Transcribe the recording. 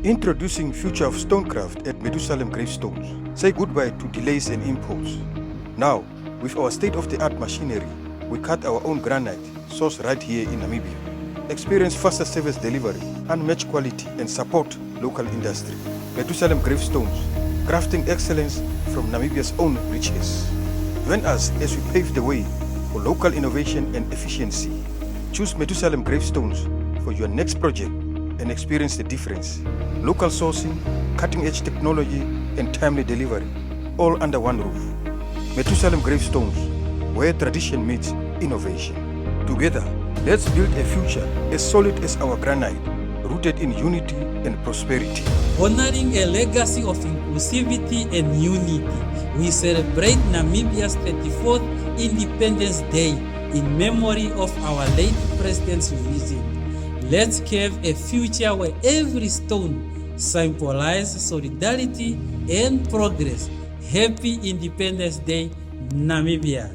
Introducing future of stonecraft at Medusalem Gravestones. Say goodbye to delays and imports. Now, with our state-of-the-art machinery, we cut our own granite, sourced right here in Namibia. Experience faster service delivery, unmatched quality, and support local industry. Medusalem Gravestones, crafting excellence from Namibia's own riches. Join us as we pave the way for local innovation and efficiency. Choose Medusalem Gravestones for your next project and experience the difference. Local sourcing, cutting-edge technology, and timely delivery, all under one roof. Medusalem Gravestones, where tradition meets innovation. Together, let's build a future as solid as our granite, rooted in unity and prosperity. Honoring a legacy of inclusivity and unity, we celebrate Namibia's 34th Independence Day in memory of our late President's vision. Let's carve a future where every stone symbolizes solidarity and progress. Happy Independence Day, Namibia.